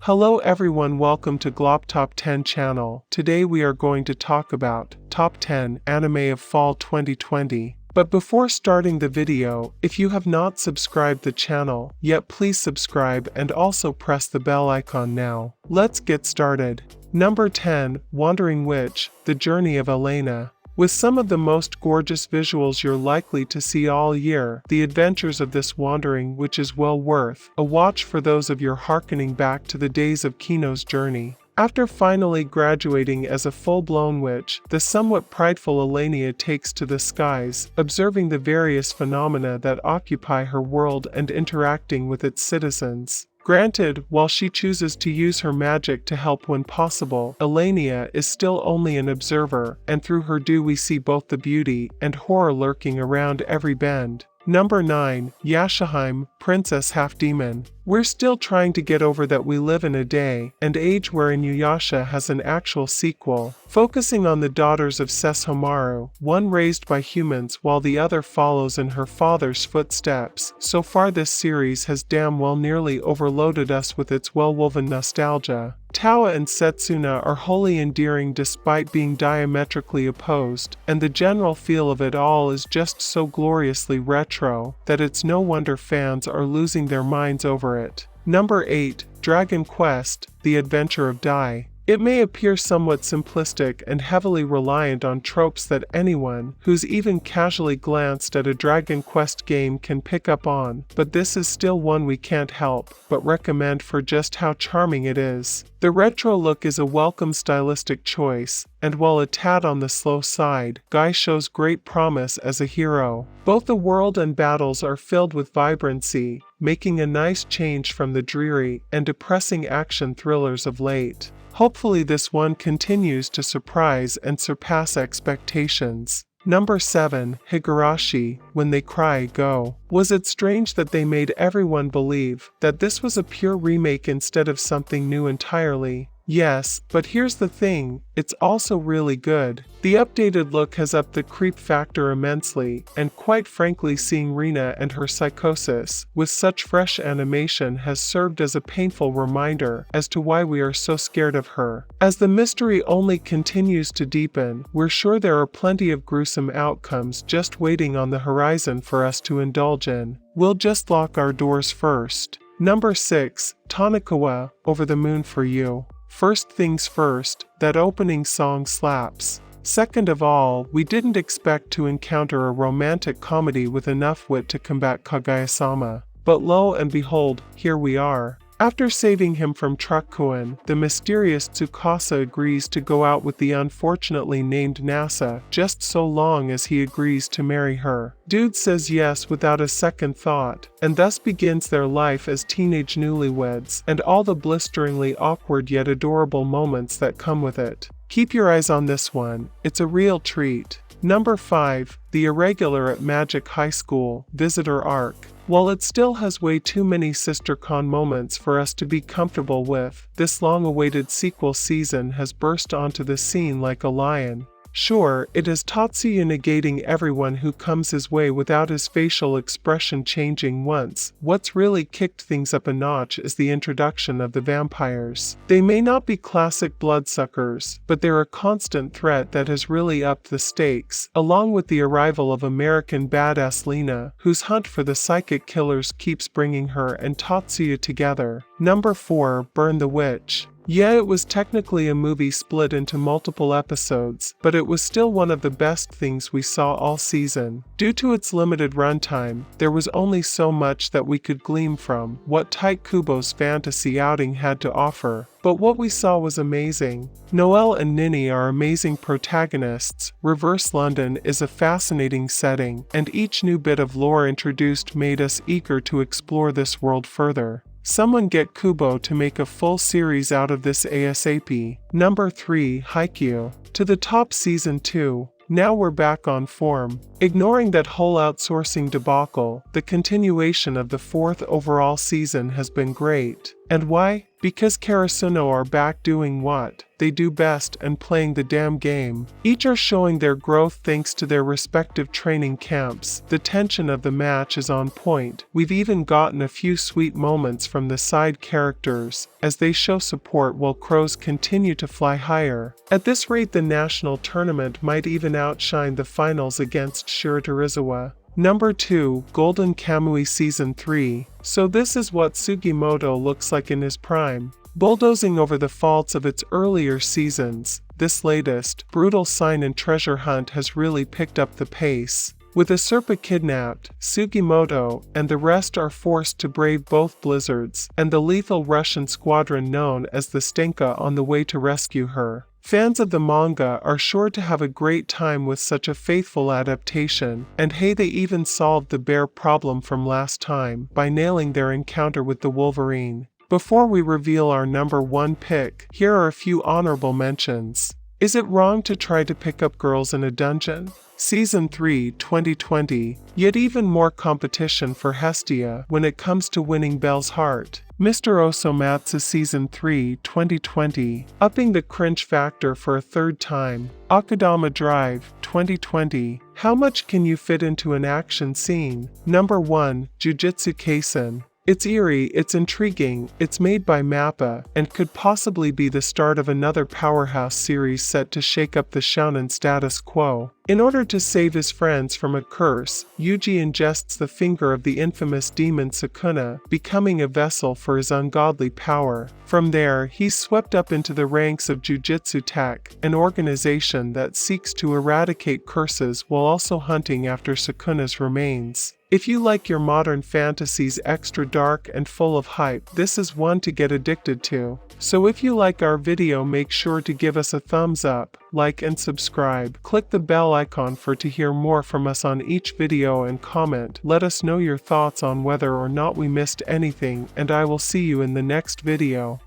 Hello everyone, welcome to Glop Top 10 channel. Today we are going to talk about Top 10 Anime of Fall 2020. But before starting the video, if you have not subscribed the channel yet, please subscribe and also press the bell icon now. Let's get started. Number 10, Wandering Witch, The Journey of Elena. With some of the most gorgeous visuals you're likely to see all year, the adventures of this wandering witch is well worth a watch for those of you harkening back to the days of Kino's journey. After finally graduating as a full-blown witch, the somewhat prideful Elena takes to the skies, observing the various phenomena that occupy her world and interacting with its citizens. Granted, while she chooses to use her magic to help when possible, Elena is still only an observer, and through her we see both the beauty and horror lurking around every bend. Number 9, Yashahime, Princess Half-Demon. We're still trying to get over that we live in a day and age where Inuyasha has an actual sequel, focusing on the daughters of Sesshomaru, one raised by humans while the other follows in her father's footsteps. So far this series has damn well nearly overloaded us with its well-woven nostalgia. Tawa and Setsuna are wholly endearing despite being diametrically opposed, and the general feel of it all is just so gloriously retro that it's no wonder fans are losing their minds over it. Number 8, Dragon Quest, The Adventure of Dai. It may appear somewhat simplistic and heavily reliant on tropes that anyone who's even casually glanced at a Dragon Quest game can pick up on, but this is still one we can't help but recommend for just how charming it is. The retro look is a welcome stylistic choice, and while a tad on the slow side, Guy shows great promise as a hero. Both the world and battles are filled with vibrancy, making a nice change from the dreary and depressing action thrillers of late. Hopefully this one continues to surprise and surpass expectations. Number 7, Higurashi, When They Cry Go. Was it strange that they made everyone believe that this was a pure remake instead of something new entirely? Yes, but here's the thing, it's also really good. The updated look has upped the creep factor immensely, and quite frankly seeing Rina and her psychosis with such fresh animation has served as a painful reminder as to why we are so scared of her. As the mystery only continues to deepen, we're sure there are plenty of gruesome outcomes just waiting on the horizon for us to indulge in. We'll just lock our doors first. Number 6, Tonikawa, Over the Moon for You. First things first, that opening song slaps. Second of all, we didn't expect to encounter a romantic comedy with enough wit to combat Kaguya-sama. But lo and behold, here we are. After saving him from Truckuen, the mysterious Tsukasa agrees to go out with the unfortunately named Nasa just so long as he agrees to marry her. Dude says yes without a second thought, and thus begins their life as teenage newlyweds and all the blisteringly awkward yet adorable moments that come with it. Keep your eyes on this one, it's a real treat. Number 5, The Irregular at Magic High School, Visitor Arc. While it still has way too many SisterCon moments for us to be comfortable with, this long-awaited sequel season has burst onto the scene like a lion. Sure, it is Tatsuya negating everyone who comes his way without his facial expression changing once. What's really kicked things up a notch is the introduction of the vampires. They may not be classic bloodsuckers, but they're a constant threat that has really upped the stakes, along with the arrival of American badass Lena, whose hunt for the psychic killers keeps bringing her and Tatsuya together. Number 4, Burn the Witch. Yeah, it was technically a movie split into multiple episodes, but it was still one of the best things we saw all season. Due to its limited runtime, there was only so much that we could glean from what Tite Kubo's fantasy outing had to offer, but what we saw was amazing. Noelle and Nini are amazing protagonists, Reverse London is a fascinating setting, and each new bit of lore introduced made us eager to explore this world further. Someone get Kubo to make a full series out of this ASAP. Number 3, Haikyuu. To the top season 2. Now we're back on form. Ignoring that whole outsourcing debacle, the continuation of the 4th overall season has been great. And why? because Karasuno are back doing what they do best and playing the damn game. Each are showing their growth thanks to their respective training camps. The tension of the match is on point. We've even gotten a few sweet moments from the side characters as they show support while crows continue to fly higher. At this rate, the national tournament might even outshine the finals against Shiratorizawa. Number 2, Golden Kamui Season 3. So this is what Sugimoto looks like in his prime. Bulldozing over the faults of its earlier seasons, this latest, brutal sign and treasure hunt has really picked up the pace. With Usurpa kidnapped, Sugimoto and the rest are forced to brave both blizzards and the lethal Russian squadron known as the Stenka on the way to rescue her. Fans of the manga are sure to have a great time with such a faithful adaptation, and hey, they even solved the bear problem from last time by nailing their encounter with the Wolverine. Before we reveal our number 1 pick, here are a few honorable mentions. Is it wrong to try to pick up girls in a dungeon? Season 3, 2020, yet even more competition for Hestia when it comes to winning Belle's heart. Mr. Osomatsu Season 3, 2020, upping the cringe factor for a third time. Akudama Drive, 2020, how much can you fit into an action scene? Number 1, Jujutsu Kaisen. It's eerie, it's intriguing, it's made by MAPPA, and could possibly be the start of another powerhouse series set to shake up the shounen status quo. In order to save his friends from a curse, Yuji ingests the finger of the infamous demon Sukuna, becoming a vessel for his ungodly power. From there, he's swept up into the ranks of Jujutsu Tech, an organization that seeks to eradicate curses while also hunting after Sukuna's remains. If you like your modern fantasies extra dark and full of hype, this is one to get addicted to. So if you like our video, make sure to give us a thumbs up, like and subscribe. Click the bell icon to hear more from us on each video and comment. Let us know your thoughts on whether or not we missed anything, and I will see you in the next video.